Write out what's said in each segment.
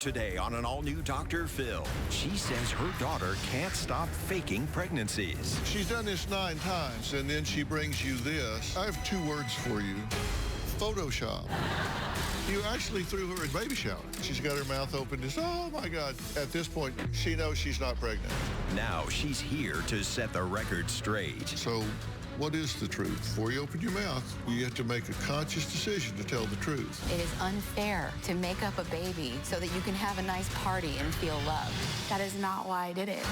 Today on an all-new Dr. Phil, she says her daughter can't stop faking pregnancies. She's done this 9 times, and then she brings you this. I have 2 words for you. Photoshop. You actually threw her a baby shower. She's got her mouth open, just, oh my God. At this point, she knows she's not pregnant. Now she's here to set the record straight. So, what is the truth? Before you open your mouth, you have to make a conscious decision to tell the truth. It is unfair to make up a baby so that you can have a nice party and feel loved. That is not why I did it.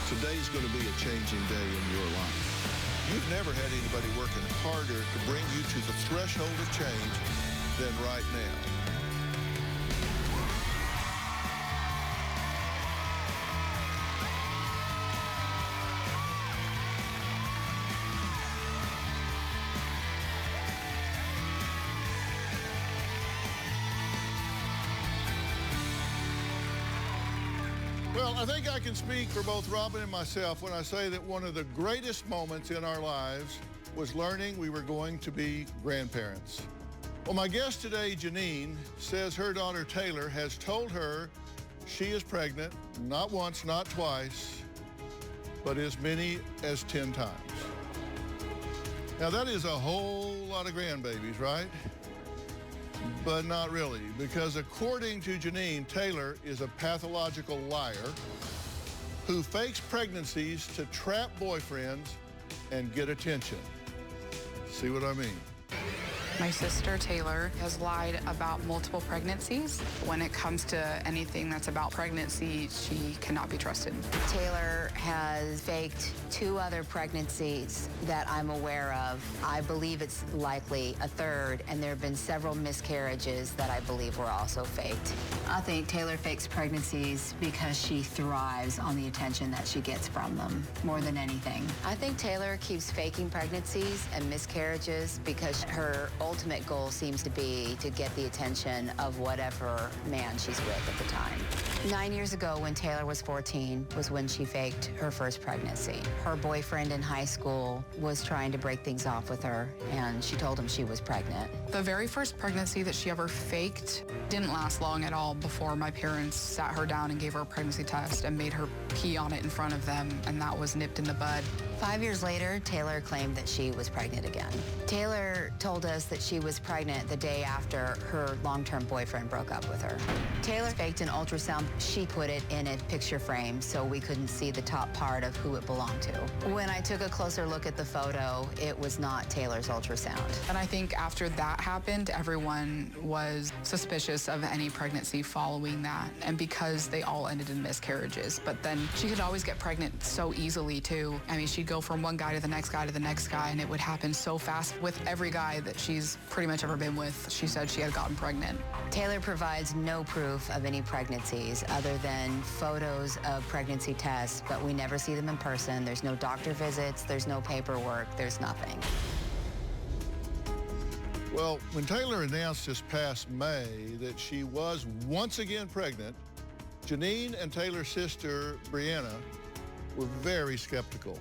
Today's going to be a changing day in your life. You've never had anybody working harder to bring you to the threshold of change than right now. Well, I think I can speak for both Robin and myself when I say that one of the greatest moments in our lives was learning we were going to be grandparents. Well, my guest today, Janine, says her daughter Taylor has told her she is pregnant, not once, not twice, but as many as 10 times. Now, that is a whole lot of grandbabies, right? But not really, because according to Janine, Taylor is a pathological liar who fakes pregnancies to trap boyfriends and get attention. See what I mean? My sister, Taylor, has lied about multiple pregnancies. When it comes to anything that's about pregnancy, she cannot be trusted. Taylor has faked 2 other pregnancies that I'm aware of. I believe it's likely a 3rd, and there have been several miscarriages that I believe were also faked. I think Taylor fakes pregnancies because she thrives on the attention that she gets from them, more than anything. I think Taylor keeps faking pregnancies and miscarriages because her ultimate goal seems to be to get the attention of whatever man she's with at the time. 9 years ago, when Taylor was 14, was when she faked her first pregnancy. Her boyfriend in high school was trying to break things off with her, and she told him she was pregnant. The very first pregnancy that she ever faked didn't last long at all before my parents sat her down and gave her a pregnancy test and made her pee on it in front of them, and that was nipped in the bud. 5 years later, Taylor claimed that she was pregnant again. Taylor told us that she was pregnant the day after her long-term boyfriend broke up with her. Taylor faked an ultrasound. She put it in a picture frame so we couldn't see the top part of who it belonged to. When I took a closer look at the photo, it was not Taylor's ultrasound. And I think after that happened, everyone was suspicious of any pregnancy following that, and because they all ended in miscarriages. But then she could always get pregnant so easily, too. I mean, she'd go from one guy to the next guy to the next guy, and it would happen so fast. With every guy that she's pretty much ever been with, she said she had gotten pregnant. Taylor provides no proof of any pregnancies other than photos of pregnancy tests, but we never see them in person. There's no doctor visits, there's no paperwork, there's nothing. Well, when Taylor announced this past May that she was once again pregnant, Janine and Taylor's sister, Brianna, were very skeptical.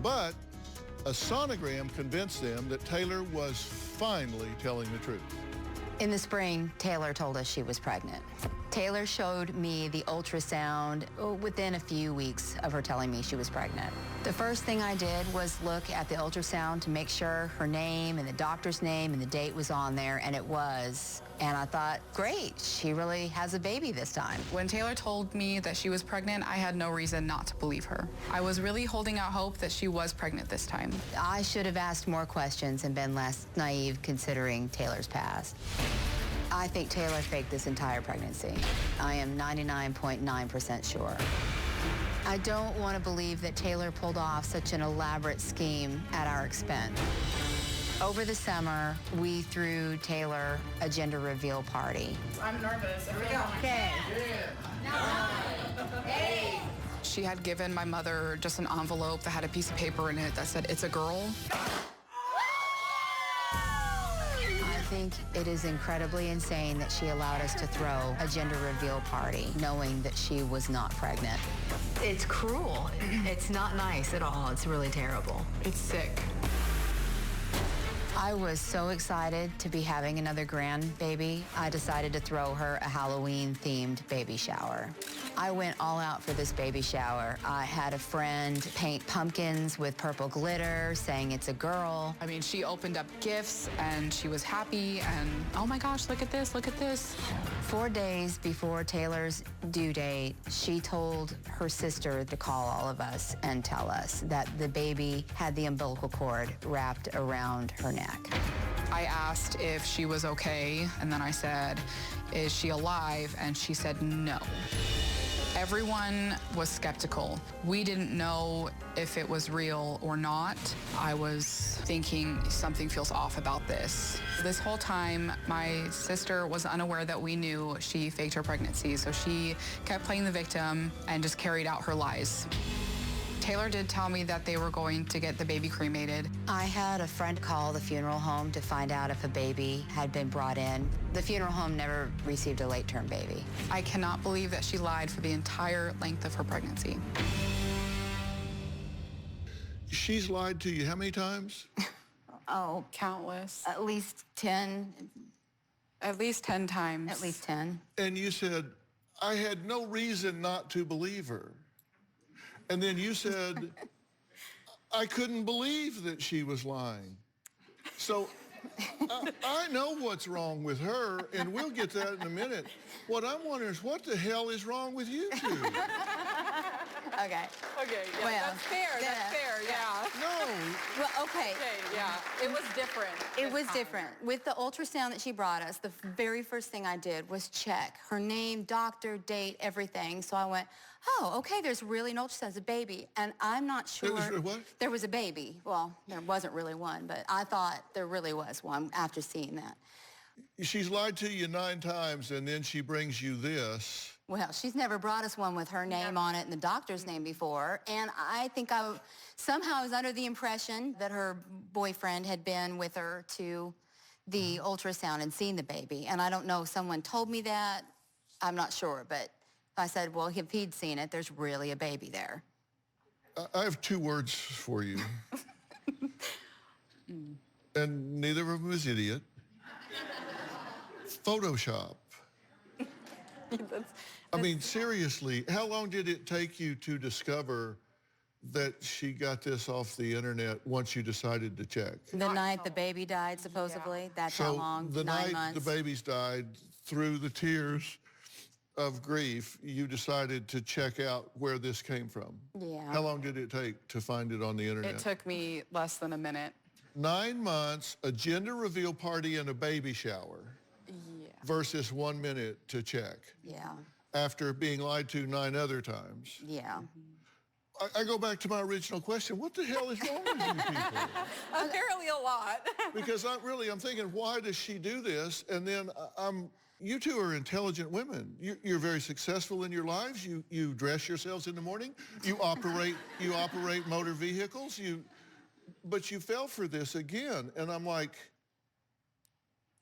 But a sonogram convinced them that Taylor was finally telling the truth. In the spring, Taylor told us she was pregnant. Taylor showed me the ultrasound within a few weeks of her telling me she was pregnant. The first thing I did was look at the ultrasound to make sure her name and the doctor's name and the date was on there, and it was. And I thought, great, she really has a baby this time. When Taylor told me that she was pregnant, I had no reason not to believe her. I was really holding out hope that she was pregnant this time. I should have asked more questions and been less naive considering Taylor's past. I think Taylor faked this entire pregnancy. I am 99.9% sure. I don't want to believe that Taylor pulled off such an elaborate scheme at our expense. Over the summer, we threw Taylor a gender reveal party. I'm nervous. Here we go. Okay. 9, 8. She had given my mother just an envelope that had a piece of paper in it that said, "It's a girl." I think it is incredibly insane that she allowed us to throw a gender reveal party knowing that she was not pregnant. It's cruel. It's not nice at all. It's really terrible. It's sick. I was so excited to be having another grandbaby, I decided to throw her a Halloween-themed baby shower. I went all out for this baby shower. I had a friend paint pumpkins with purple glitter, saying it's a girl. I mean, she opened up gifts and she was happy and, oh my gosh, look at this, look at this. 4 days before Taylor's due date, she told her sister to call all of us and tell us that the baby had the umbilical cord wrapped around her neck. I asked if she was okay, and then I said, is she alive? And she said no. Everyone was skeptical. We didn't know if it was real or not. I was thinking something feels off about this. This whole time, my sister was unaware that we knew she faked her pregnancy, so she kept playing the victim and just carried out her lies. Taylor did tell me that they were going to get the baby cremated. I had a friend call the funeral home to find out if a baby had been brought in. The funeral home never received a late-term baby. I cannot believe that she lied for the entire length of her pregnancy. She's lied to you how many times? Oh, Countless. at least 10. At least 10 times. At least 10. And you said, I had no reason not to believe her. And then you said, I couldn't believe that she was lying. So I know what's wrong with her, and we'll get to that in a minute. What I'm wondering is, what the hell is wrong with you two? Okay. Okay, yeah, Well, that's fair, that's fair, yeah. No. Well, okay. Okay, yeah, it was different. It this was time. different. With the ultrasound that she brought us, the very first thing I did was check her name, doctor, date, everything. So I went, oh, okay, there's really an ultrasound, it's a baby. And I'm not sure. was a what? There was a baby. Well, there wasn't really one, but I thought there really was one after seeing that. She's lied to you 9 times, and then she brings you this. Well, she's never brought us one with her name on it and the doctor's name before. And I think somehow I was under the impression that her boyfriend had been with her to the ultrasound and seen the baby. And I don't know if someone told me that. I'm not sure. But I said, well, if he'd seen it, there's really a baby there. I have 2 words for you. And neither of them is idiot. Photoshop. I mean, seriously, how long did it take you to discover that she got this off the internet once you decided to check? The night the baby died, supposedly. That's how long, the 9 night months. the babies died, through the tears of grief, you decided to check out where this came from. Yeah. How long did it take to find it on the internet? It took me less than a minute. 9 months, a gender reveal party and a baby shower versus 1 minute to check Yeah, after being lied to 9 other times. yeah. I go back to my original question. What the hell is wrong with you people? Apparently a lot. Because I'm thinking, why does she do this? And then you two are intelligent women. You're very successful in your lives. You dress yourselves in the morning. You operate motor vehicles. But you fell for this again. And I'm like,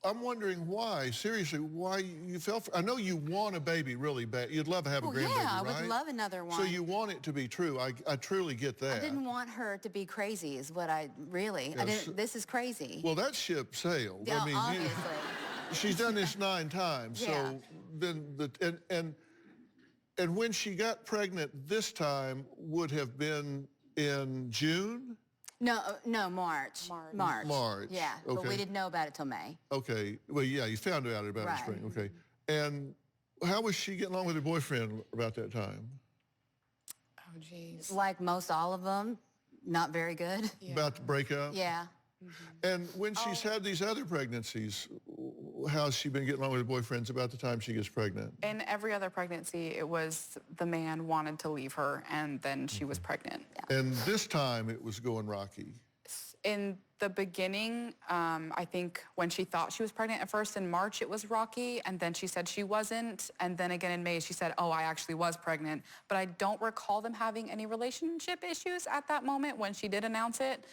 I'm wondering why, seriously, why you fell for. I know you want a baby really bad. You'd love to have a grandbaby, Yeah, I right? would love another one. So you want it to be true. I truly get that. I didn't want her to be crazy is what I really, Yes. this is crazy. Well, that ship sailed. Yeah, I mean, obviously. she's done this 9 times. Yeah. So then and when she got pregnant this time would have been in June? No, March. March, Yeah, but okay. we didn't know about it till May. Okay. Well, yeah, you found out about it in Right. spring. Okay. And how was she getting along with her boyfriend about that time? Oh, geez. Like most all of them, not very good. About to break up? Yeah. And when she's had these other pregnancies, how's she been getting along with her boyfriends about the time she gets pregnant? In every other pregnancy, it was the man wanted to leave her, and then she was pregnant. And this time it was going rocky. In the beginning, I think when she thought she was pregnant at first in March, it was rocky, and then she said she wasn't, and then again in May, she said, oh, I actually was pregnant. But I don't recall them having any relationship issues at that moment when she did announce it.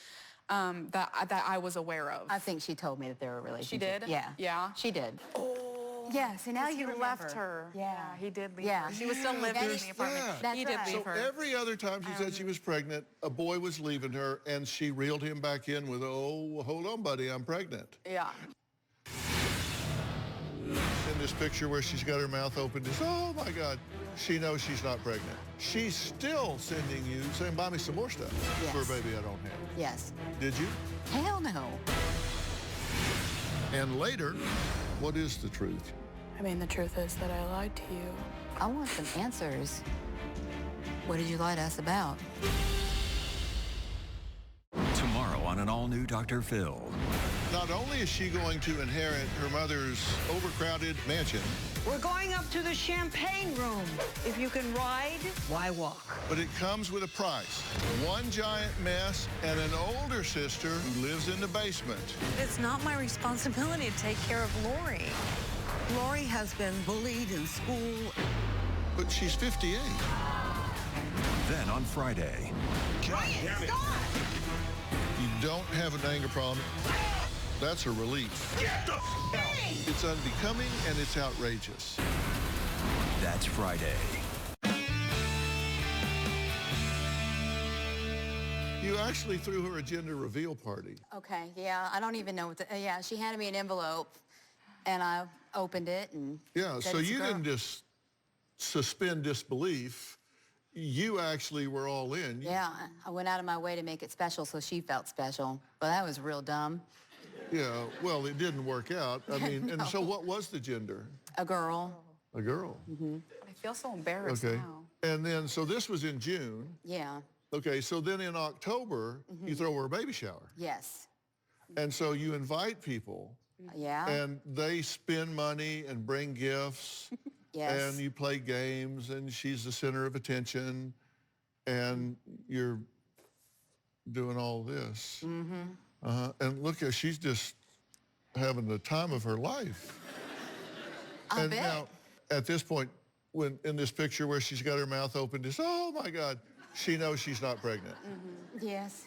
That I was aware of. I think she told me that they were a relationship. She did? Yeah. Yeah? She did. Oh, Yes, and now He you left remember. her. Yeah. He did leave Yeah. her. She was still living in the apartment. Yeah. That's He did right. leave So her. every other time she said she was pregnant, a boy was leaving her, and she reeled him back in with, oh, hold on, buddy, I'm pregnant. Yeah. In this picture where she's got her mouth open, just, oh my God, she knows she's not pregnant. She's still sending you, saying, buy me some more stuff for a Yes. baby I don't have. Yes. Did you? Hell no. And later, what is the truth? I mean, the truth is that I lied to you. I want some answers. What did you lie to us about? Tomorrow on an all-new Dr. Phil. Not only is she going to inherit her mother's overcrowded mansion, We're going up to the champagne room. If you can ride, why walk? but it comes with a price. One giant mess and an older sister who lives in the basement. It's not my responsibility to take care of Lori. Lori has been bullied in school. But she's 58. Then on Friday, You don't have an anger problem. That's a relief. It's unbecoming and it's outrageous. that's Friday. You actually threw her a gender reveal party. Okay, yeah, I don't even know what to, yeah, she handed me an envelope, and I opened it, and Yeah, said so it's a you girl. didn't just suspend disbelief. You actually were all in. Yeah, I went out of my way to make it special so she felt special, but that was real dumb. Yeah, well, it didn't work out. I mean, and so what was the gender? A girl, A girl. I feel so embarrassed Okay. now. And then, so this was in June. yeah, Okay, so then in October, you throw her a baby shower. yes, And so you invite people, yeah, and they spend money and bring gifts, yes. and you play games, and she's the center of attention, and you're doing all this. And look, she's just having the time of her life. I And bet. now, at this point, when in this picture where she's got her mouth open, just, oh my God, she knows she's not pregnant. Yes.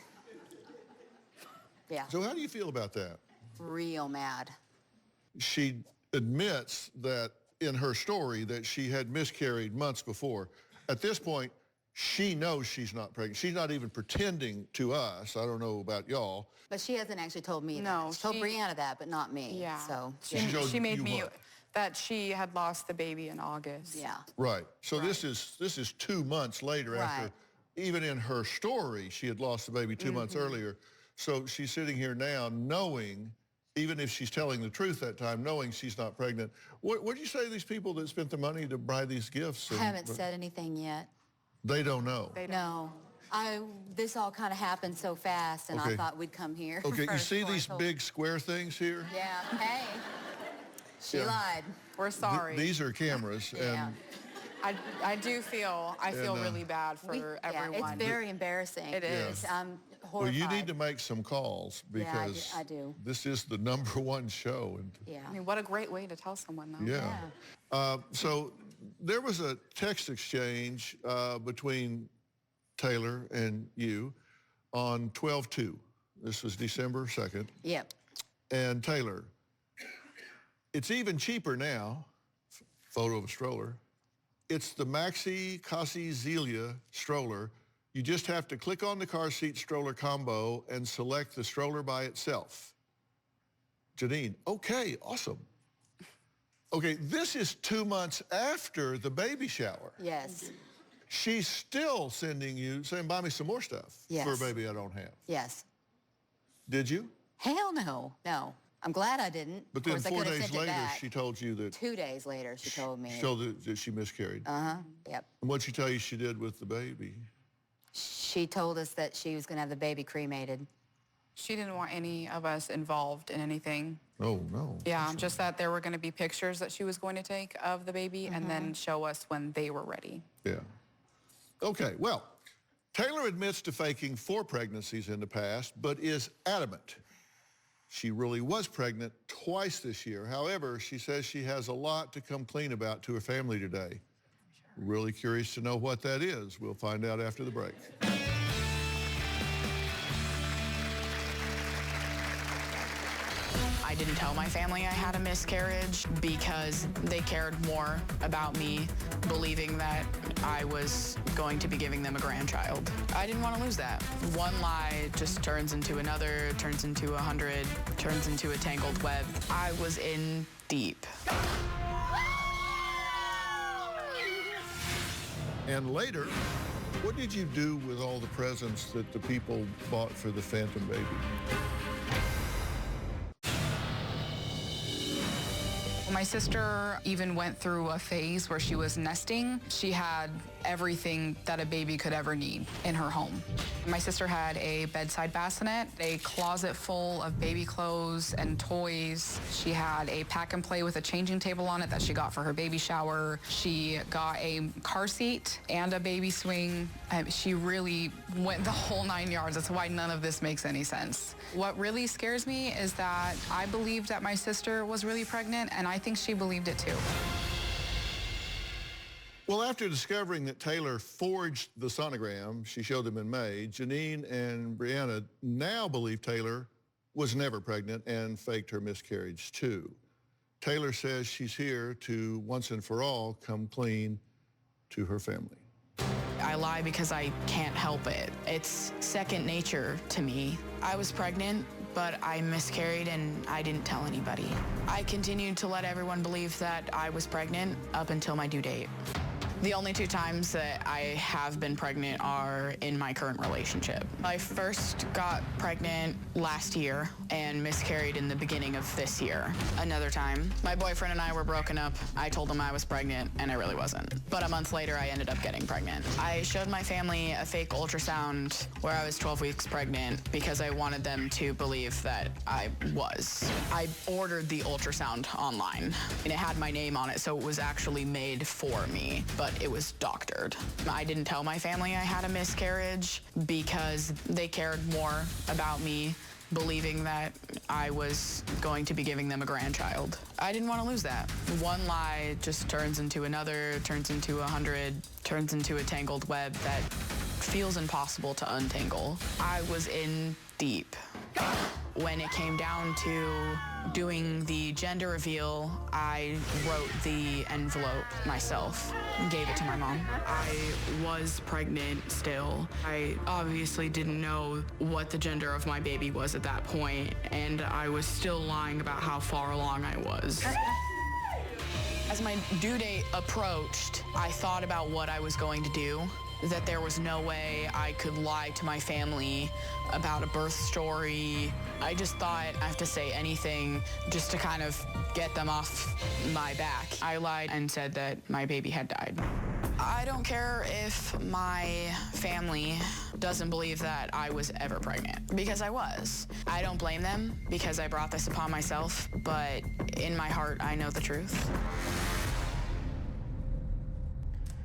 Yeah, So how do you feel about that? real mad. She admits that in her story that she had miscarried months before. At this point, she knows she's not pregnant. She's not even pretending to us. I don't know about y'all. But she hasn't actually told me No, that. She told she- Brianna that, but not me. Yeah. So, She, She showed she made you me what? that she had lost the baby in August. yeah. Right. So this is 2 months later after, Right. even in her story, she had lost the baby 2 months earlier. So she's sitting here now knowing, even if she's telling the truth that time, knowing she's not pregnant. What do you say to these people that spent the money to buy these gifts? I haven't said anything yet. They don't know. They don't. No. This all kind of happened so fast, and Okay. I thought we'd come here. Okay, you first see before I these told- big square things here? Yeah, hey. She Yeah. lied. We're sorry. These are cameras, Yeah. and I do feel really bad for Yeah, everyone. it's very embarrassing. It is. I'm well, horrified. you need to make some calls Yeah, because I do. this is the #1 show. And Yeah. I mean, what a great way to tell someone, though. yeah. So there was a text exchange between Taylor and you on 12/2. This was December 2nd. Yep. And Taylor, it's even cheaper now, photo of a stroller. It's the Maxi Kasi Zelia stroller. You just have to click on the car seat stroller combo and select the stroller by itself. Janine, okay, awesome. Okay, this is 2 months after the baby shower. Yes. She's still sending you, saying, buy me some more stuff for a Yes. baby I don't have. Yes. Did you? Hell no. No. I'm glad I didn't. But Of then course, I 4 could have days sent it later, back. she told you that 2 days later, she told me. that she miscarried. Yep. And what'd she tell you she did with the baby? She told us that she was going to have the baby cremated. She didn't want any of us involved in anything. Oh, no. Yeah, just that there were going to be pictures that she was going to take of the baby and then show us when they were ready. Yeah. Okay, well, Taylor admits to faking 4 pregnancies in the past, but is adamant she really was pregnant twice this year. However, she says she has a lot to come clean about to her family today. Really curious to know what that is. We'll find out after the break. I didn't tell my family I had a miscarriage because they cared more about me believing that I was going to be giving them a grandchild. I didn't want to lose that. One lie just turns into another, turns into 100, turns into a tangled web. I was in deep. And later, what did you do with all the presents that the people bought for the phantom baby? My sister even went through a phase where she was nesting. She had everything that a baby could ever need in her home. My sister had a bedside bassinet, a closet full of baby clothes and toys. She had a pack and play with a changing table on it that she got for her baby shower. She got a car seat and a baby swing. She really went the whole 9 yards. That's why none of this makes any sense. What really scares me is that I believed that my sister was really pregnant, and I think she believed it too. Well, after discovering that Taylor forged the sonogram she showed them in May, Janine and Brianna now believe Taylor was never pregnant and faked her miscarriage too. Taylor says she's here to once and for all come clean to her family. I lie because I can't help it. It's second nature to me. I was pregnant, but I miscarried and I didn't tell anybody. I continued to let everyone believe that I was pregnant up until my due date. The only 2 times that I have been pregnant are in my current relationship. I first got pregnant last year and miscarried in the beginning of this year. Another time, my boyfriend and I were broken up. I told him I was pregnant and I really wasn't. But a month later, I ended up getting pregnant. I showed my family a fake ultrasound where I was 12 weeks pregnant because I wanted them to believe that I was. I ordered the ultrasound online and it had my name on it, so it was actually made for me. But it was doctored. I didn't tell my family I had a miscarriage because they cared more about me believing that I was going to be giving them a grandchild. I didn't want to lose that. One lie just turns into another, turns into 100, turns into a tangled web that feels impossible to untangle. I was in deep. When it came down to doing the gender reveal, I wrote the envelope myself and gave it to my mom. I was pregnant still. I obviously didn't know what the gender of my baby was at that point, and I was still lying about how far along I was. As my due date approached, I thought about what I was going to do, that there was no way I could lie to my family about a birth story. I just thought I have to say anything just to kind of get them off my back. I lied and said that my baby had died. I don't care if my family doesn't believe that I was ever pregnant, because I was. I don't blame them because I brought this upon myself, but in my heart, I know the truth.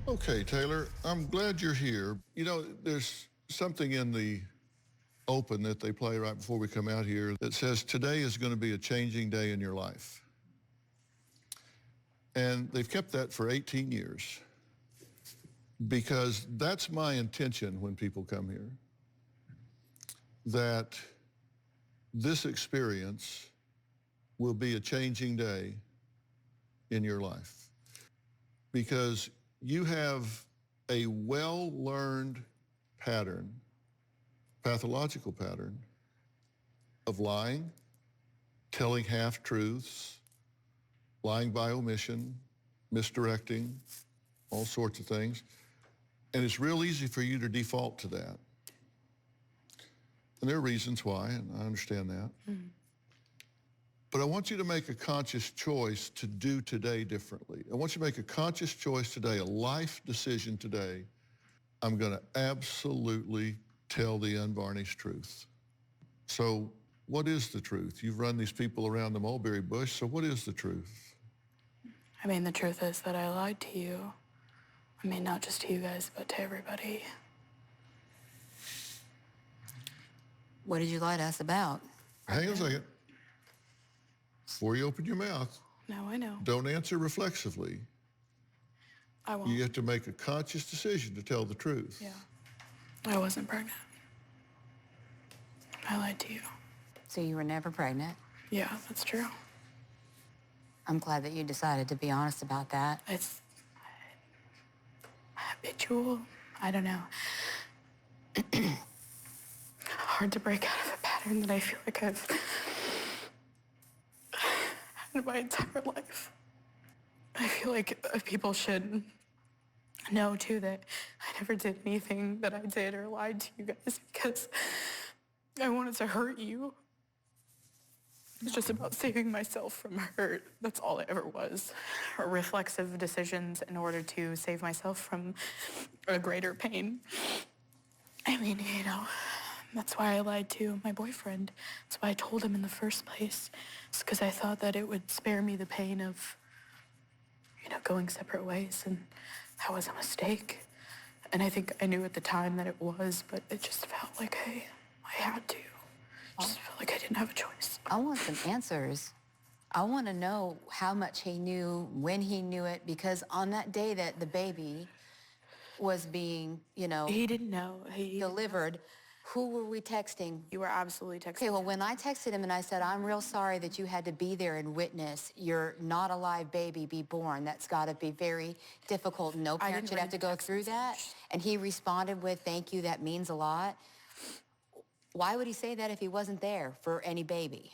Okay, Taylor, I'm glad you're here. You know, there's something in the open that they play right before we come out here that says today is going to be a changing day in your life. And they've kept that for 18 years because that's my intention when people come here, that this experience will be a changing day in your life because you have a well-learned pattern, pathological pattern, of lying, telling half-truths, lying by omission, misdirecting, all sorts of things. And it's real easy for you to default to that. And there are reasons why, and I understand that. Mm-hmm. But I want you to make a conscious choice to do today differently. I want you to make a conscious choice today, a life decision today. I'm going to absolutely tell the unvarnished truth. So what is the truth? You've run these people around the mulberry bush, so what is the truth? I mean, the truth is that I lied to you. I mean, not just to you guys, but to everybody. What did you lie to us about? Hang on a second. Before you open your mouth, No, I know. don't answer reflexively. I won't. You have to make a conscious decision to tell the truth. Yeah. I wasn't pregnant. I lied to you. So you were never pregnant? Yeah, that's true. I'm glad that you decided to be honest about that. It's habitual. I don't know. Hard to break out of a pattern that I feel like I've had my entire life. I feel like people should know, too, that I never did anything that I did or lied to you guys because I wanted to hurt you. It's just about saving myself from hurt. That's all it ever was. Or reflexive decisions in order to save myself from a greater pain. I mean, you know, that's why I lied to my boyfriend. That's why I told him in the first place. It's because I thought that it would spare me the pain of, you know, going separate ways. And that was a mistake. And I think I knew at the time that it was, but it just felt like I had to. Just felt like I didn't have a choice. I want some answers. I want to know how much he knew, when he knew it, because on that day that the baby was being, you know, He didn't know. He delivered, who were we texting? You were absolutely texting. Okay, well, when I texted him and I said, I'm real sorry that you had to be there and witness your not alive baby be born, that's got to be very difficult. No parent should have to go through that. And he responded with, thank you, that means a lot. Why would he say that if he wasn't there for any baby?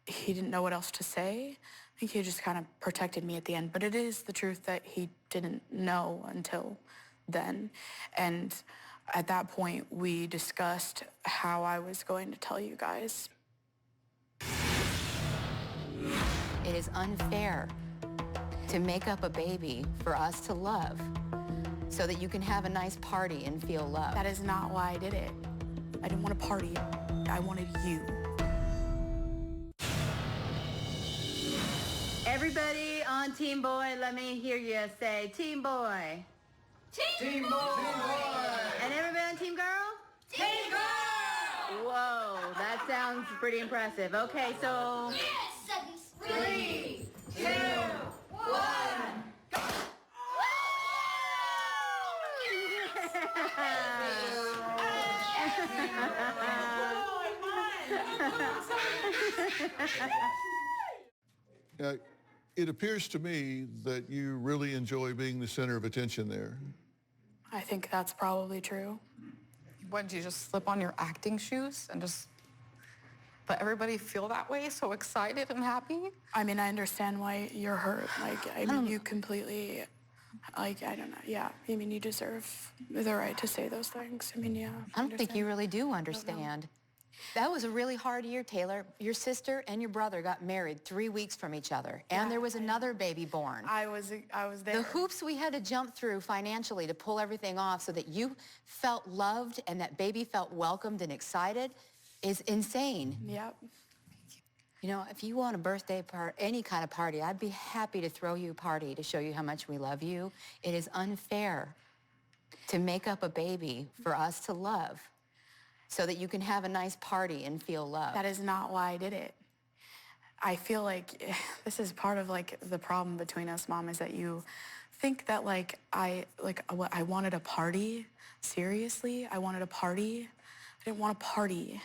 He didn't know what else to say. I think he just kind of protected me at the end. But it is the truth that he didn't know until then. And at that point, we discussed how I was going to tell you guys. It is unfair to make up a baby for us to love so that you can have a nice party and feel loved. That is not why I did it. I didn't want to party. I wanted you. Everybody on Team Boy, let me hear you say Team Boy. Team Boy! And everybody on Team Girl? Team Girl! Whoa, that sounds pretty impressive. Okay, so... Yes! 3, 2, 1, go! It appears to me that you really enjoy being the center of attention there. I think that's probably true. What, did you just slip on your acting shoes and just let everybody feel that way, so excited and happy? I mean, I understand why you're hurt. Like, I mean, you completely, like, I don't know. Yeah, I mean, you deserve the right to say those things. I mean, yeah. I don't think you really do understand. That was a really hard year, Taylor. Your sister and your brother got married 3 weeks from each other, and there was another baby born. I was there. The hoops we had to jump through financially to pull everything off so that you felt loved and that baby felt welcomed and excited is insane. Yep. You know, if you want a birthday party, any kind of party, I'd be happy to throw you a party to show you how much we love you. It is unfair to make up a baby for us to love so that you can have a nice party and feel loved. That is not why I did it. I feel like this is part of like the problem between us, Mom, is that you think that I wanted a party. Seriously, I wanted a party. I didn't want a party.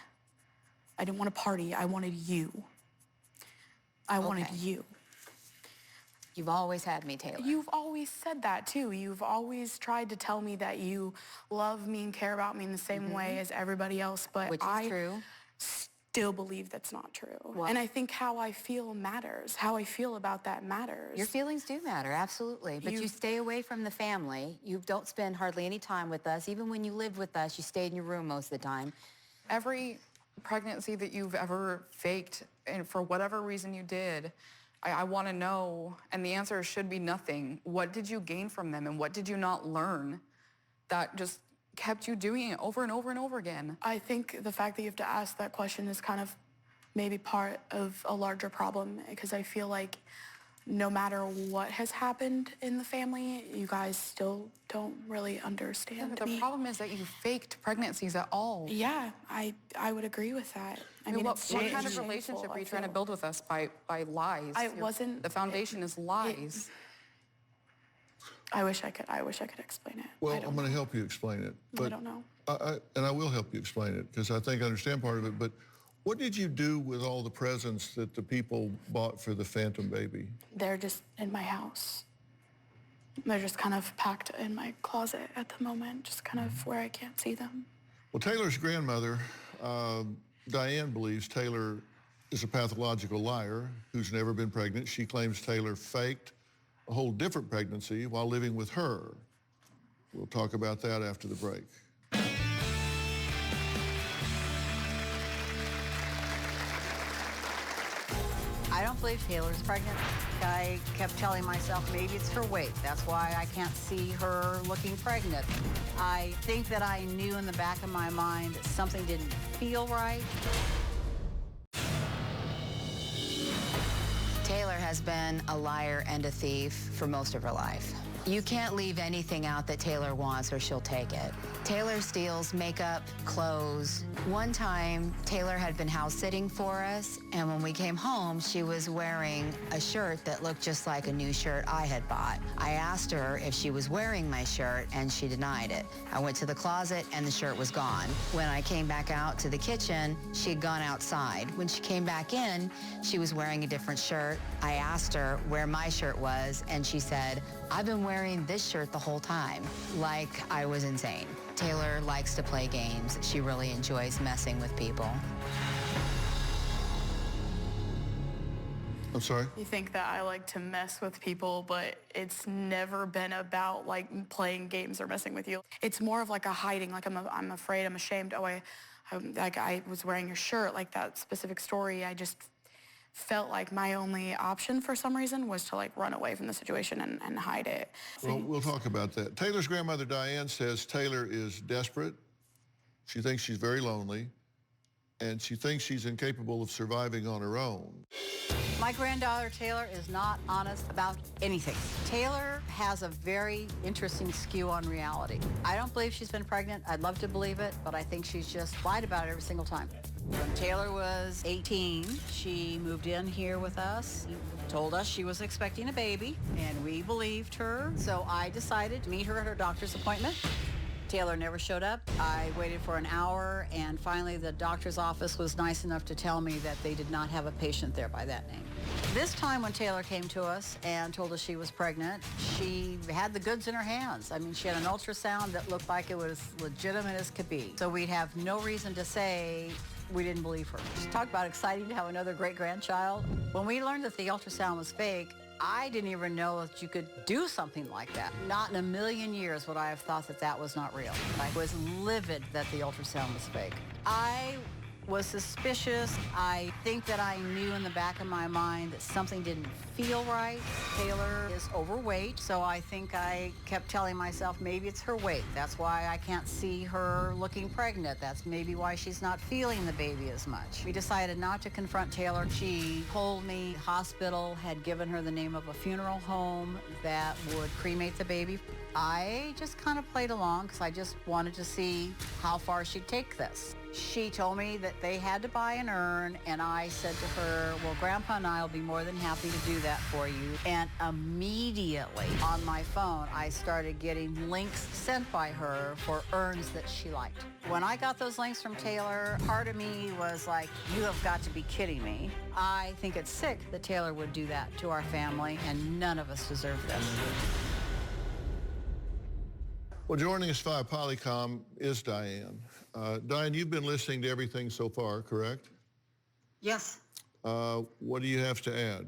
I didn't want a party. I wanted you. I wanted you. You've always had me, Taylor. You've always said that, too. You've always tried to tell me that you love me and care about me in the same way as everybody else, but Which is true. Still believe that's not true. Well, and I think how I feel matters. How I feel about that matters. Your feelings do matter, absolutely. But you stay away from the family. You don't spend hardly any time with us. Even when you lived with us, you stayed in your room most of the time. Every pregnancy that you've ever faked, and for whatever reason you did, I want to know, and the answer should be nothing. What did you gain from them, and what did you not learn that just kept you doing it over and over and over again? I think the fact that you have to ask that question is kind of maybe part of a larger problem, because I feel like no matter what has happened in the family, you guys still don't really understand The problem is that you faked pregnancies at all. Yeah, I would agree with that. I mean, what kind of relationship are you trying to build with us by lies? The foundation is lies. I wish I could explain it. Well, I'm going to help you explain it. But I don't know. And I will help you explain it because I think I understand part of it. But What did you do with all the presents that the people bought for the phantom baby? They're just in my house. They're just kind of packed in my closet at the moment, just kind of where I can't see them. Well, Taylor's grandmother, Diane, believes Taylor is a pathological liar who's never been pregnant. She claims Taylor faked a whole different pregnancy while living with her. We'll talk about that after the break. I don't believe Taylor's pregnant. I kept telling myself maybe it's her weight. That's why I can't see her looking pregnant. I think that I knew in the back of my mind that something didn't feel right. Taylor has been a liar and a thief for most of her life. You can't leave anything out that Taylor wants or she'll take it. Taylor steals makeup, clothes. One time, Taylor had been house sitting for us, and when we came home, she was wearing a shirt that looked just like a new shirt I had bought. I asked her if she was wearing my shirt, and she denied it. I went to the closet, and the shirt was gone. When I came back out to the kitchen, she had gone outside. When she came back in, she was wearing a different shirt. I asked her where my shirt was, and she said, "I've been wearing this shirt the whole time," like I was insane. Taylor likes to play games. She really enjoys messing with people. I'm sorry? You think that I like to mess with people, but it's never been about like playing games or messing with you. It's more of like a hiding, like I'm afraid, I'm ashamed. Oh, I was wearing your shirt, like that specific story. I just felt like my only option for some reason was to like run away from the situation and hide it. Well, we'll talk about that. Taylor's grandmother, Diane, says Taylor is desperate. She thinks she's very lonely, and she thinks she's incapable of surviving on her own. My granddaughter, Taylor, is not honest about anything. Taylor has a very interesting skew on reality. I don't believe she's been pregnant. I'd love to believe it, but I think she's just lied about it every single time. When Taylor was 18, she moved in here with us. She told us she was expecting a baby, and we believed her. So I decided to meet her at her doctor's appointment. Taylor never showed up. I waited for an hour, and finally the doctor's office was nice enough to tell me that they did not have a patient there by that name. This time when Taylor came to us and told us she was pregnant, she had the goods in her hands. I mean, she had an ultrasound that looked like it was legitimate as could be. So we'd have no reason to say we didn't believe her. She talked about exciting to have another great-grandchild. When we learned that the ultrasound was fake, I didn't even know that you could do something like that. Not in a million years would I have thought that that was not real. I was livid that the ultrasound was fake. I was suspicious. I think that I knew in the back of my mind that something didn't feel right. Taylor is overweight, so I think I kept telling myself maybe it's her weight. That's why I can't see her looking pregnant. That's maybe why she's not feeling the baby as much. We decided not to confront Taylor. She told me hospital had given her the name of a funeral home that would cremate the baby. I just kind of played along because I just wanted to see how far she'd take this. She told me that they had to buy an urn, and I said to her, well, Grandpa and I will be more than happy to do that for you. And immediately on my phone, I started getting links sent by her for urns that she liked. When I got those links from Taylor, part of me was like, you have got to be kidding me. I think it's sick that Taylor would do that to our family, and none of us deserve this. Well, joining us via Polycom is Diane. Diane, you've been listening to everything so far, correct? Yes. What do you have to add?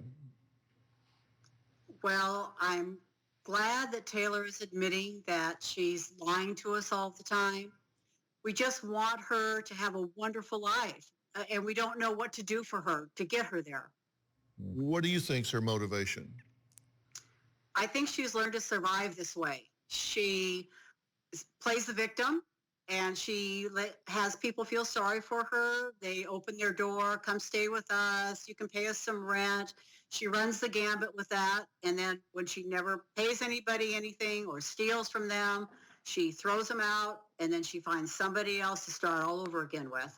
Well, I'm glad that Taylor is admitting that she's lying to us all the time. We just want her to have a wonderful life, and we don't know what to do for her to get her there. What do you think's her motivation? I think she's learned to survive this way. She plays the victim, and she has people feel sorry for her. They open their door, come stay with us, you can pay us some rent. She runs the gambit with that, and then when she never pays anybody anything or steals from them, she throws them out, and then she finds somebody else to start all over again with.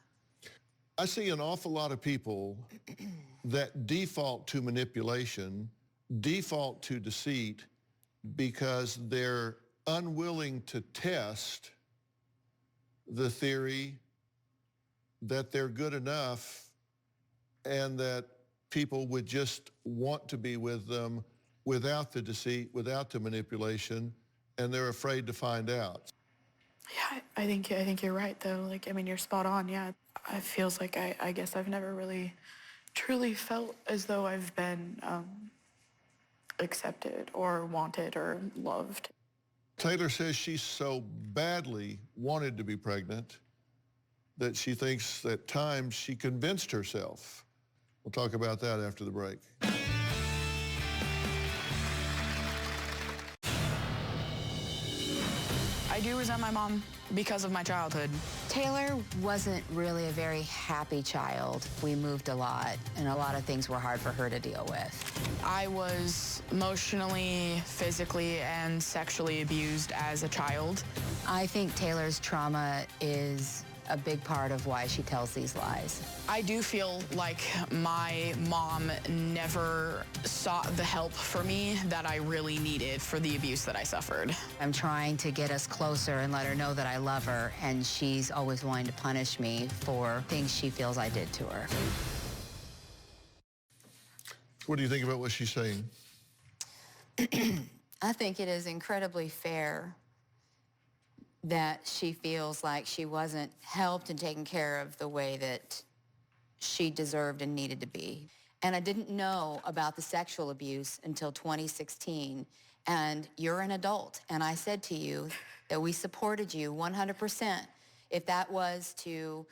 I see an awful lot of people that default to manipulation, default to deceit, because they're unwilling to test the theory that they're good enough and that people would just want to be with them without the deceit, without the manipulation, and they're afraid to find out. Yeah, I think you're right though. Like, I mean, you're spot on. Yeah, it feels like I guess I've never really truly felt as though I've been accepted or wanted or loved. Taylor says she so badly wanted to be pregnant that she thinks at times she convinced herself. We'll talk about that after the break. I do resent my mom because of my childhood. Taylor wasn't really a very happy child. We moved a lot, and a lot of things were hard for her to deal with. I was emotionally, physically, and sexually abused as a child. I think Taylor's trauma is a big part of why she tells these lies. I do feel like my mom never sought the help for me that I really needed for the abuse that I suffered. I'm trying to get us closer and let her know that I love her, and she's always wanting to punish me for things she feels I did to her. What do you think about what she's saying? I think it is incredibly fair that she feels like she wasn't helped and taken care of the way that she deserved and needed to be. And I didn't know about the sexual abuse until 2016. And you're an adult. And I said to you that we supported you 100%. If that was to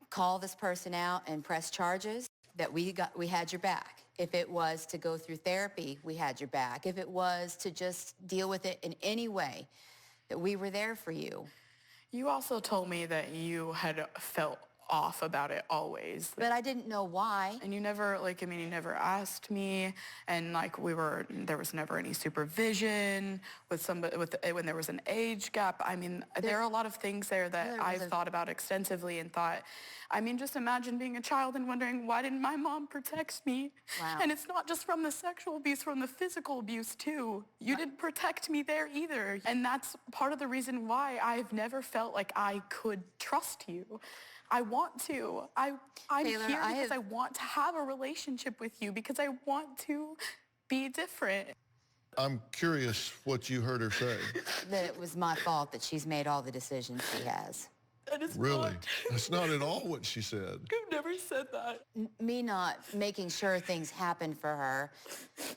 call this person out and press charges, that we had your back. If it was to go through therapy, we had your back. If it was to just deal with it in any way, that we were there for you. You also told me that you had felt off about it always. But I didn't know why. And you never, like, I mean, you never asked me, and like there was never any supervision with somebody, when there was an age gap. I mean, there are a lot of things there that I've thought about extensively and thought, I mean, just imagine being a child and wondering, why didn't my mom protect me? Wow. And it's not just from the sexual abuse, from the physical abuse too. You didn't protect me there either. And that's part of the reason why I've never felt like I could trust you. I want to. I'm Taylor, here because I want to have a relationship with you, because I want to be different. I'm curious what you heard her say. That it was my fault that she's made all the decisions she has. That is Really? not. That's not at all what she said. I've never said that. Me not making sure things happen for her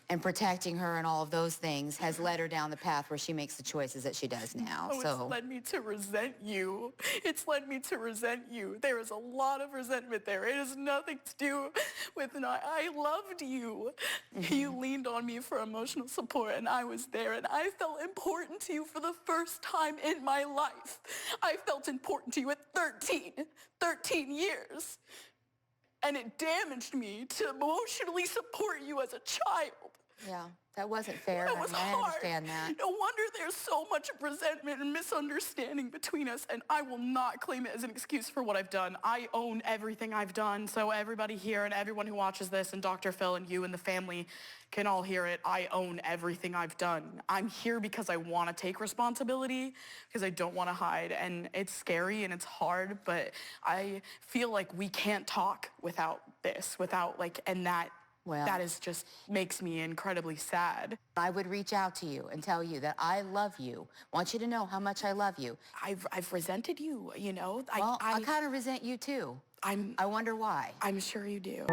and protecting her and all of those things has led her down the path where she makes the choices that she does now. Oh, So it's led me to resent you. It's led me to resent you. There is a lot of resentment there. It has nothing to do with I loved you. You leaned on me for emotional support, and I was there, and I felt important to you for the first time in my life. I felt important to you at 13 years. And it damaged me to emotionally support you as a child. yeah, that wasn't fair. That was I hard. understand that. No wonder there's so much resentment and misunderstanding between us, and I will not claim it as an excuse for what I've done. I own everything I've done, so everybody here and everyone who watches this, and Dr. Phil and you and the family can all hear it. I own everything I've done. I'm here because I want to take responsibility, because I don't want to hide, and it's scary and it's hard, but I feel like we can't talk without this, and that Well, that is just makes me incredibly sad. I would reach out to you and tell you that I love you. Want you to know how much I love you. I've resented you, you know. Well, I kind of resent you too. I wonder why. I'm sure you do.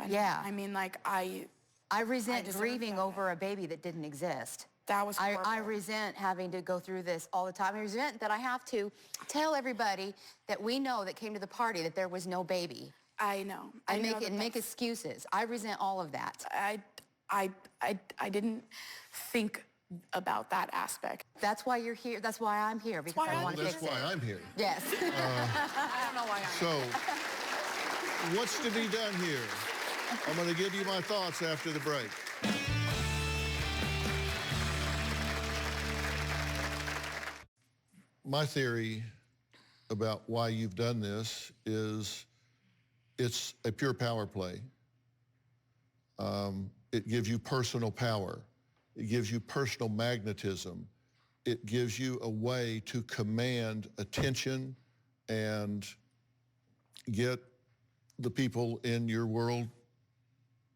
And Yeah. I mean, like, I resent deserve grieving that. over a baby that didn't exist. That was horrible. I resent having to go through this all the time. I resent that I have to tell everybody that we know that came to the party that there was no baby. I know. And I know make excuses. I resent all of that. I didn't think about that aspect. That's why you're here. That's why I'm here, because I want to That's fix it. why I'm here. Yes. I don't know why I'm So, what's to be done here? I'm going to give you my thoughts after the break. My theory about why you've done this is it's a pure power play. It gives you personal power. It gives you personal magnetism. It gives you a way to command attention and get the people in your world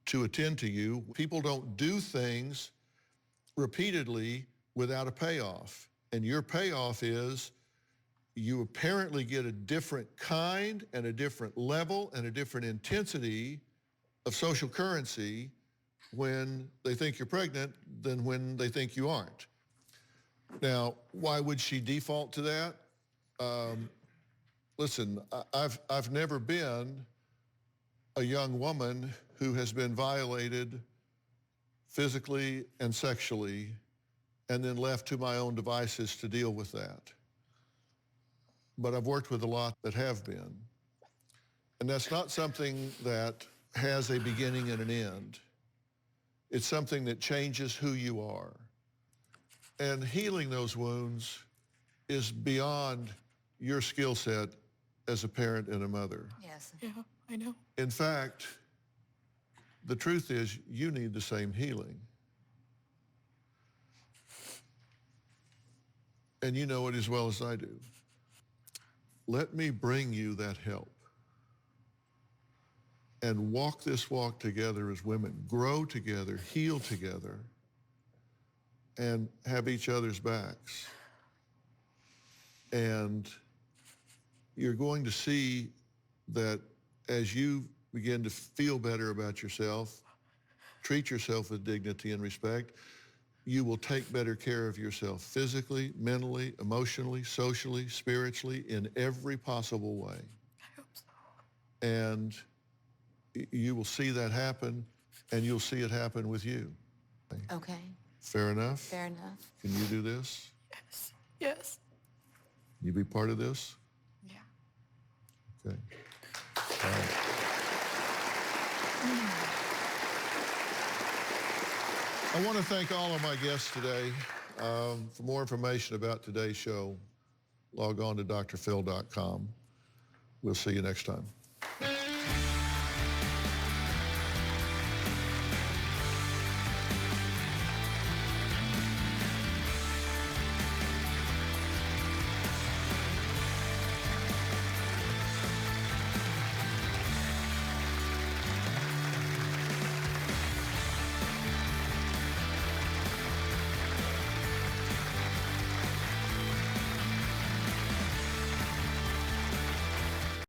to attend to you. People don't do things repeatedly without a payoff. And your payoff is you apparently get a different kind and a different level and a different intensity of social currency when they think you're pregnant than when they think you aren't. Now, why would she default to that? Listen, I've never been a young woman who has been violated physically and sexually and then left to my own devices to deal with that. But I've worked with a lot that have been. And that's not something that has a beginning and an end. It's something that changes who you are. And healing those wounds is beyond your skill set as a parent and a mother. Yes. Yeah, I know. In fact, the truth is you need the same healing. And you know it as well as I do. Let me bring you that help. And walk this walk together as women. Grow together, heal together, and have each other's backs. And you're going to see that as you begin to feel better about yourself, treat yourself with dignity and respect, you will take better care of yourself physically, mentally, emotionally, socially, spiritually, in every possible way. I hope so. And you will see that happen, and you'll see it happen with you. Okay. Fair enough? Fair enough. Can you do this? Yes. Yes. You be part of this? Yeah. Okay. All right. I want to thank all of my guests today. For more information about today's show, log on to drphil.com. We'll see you next time.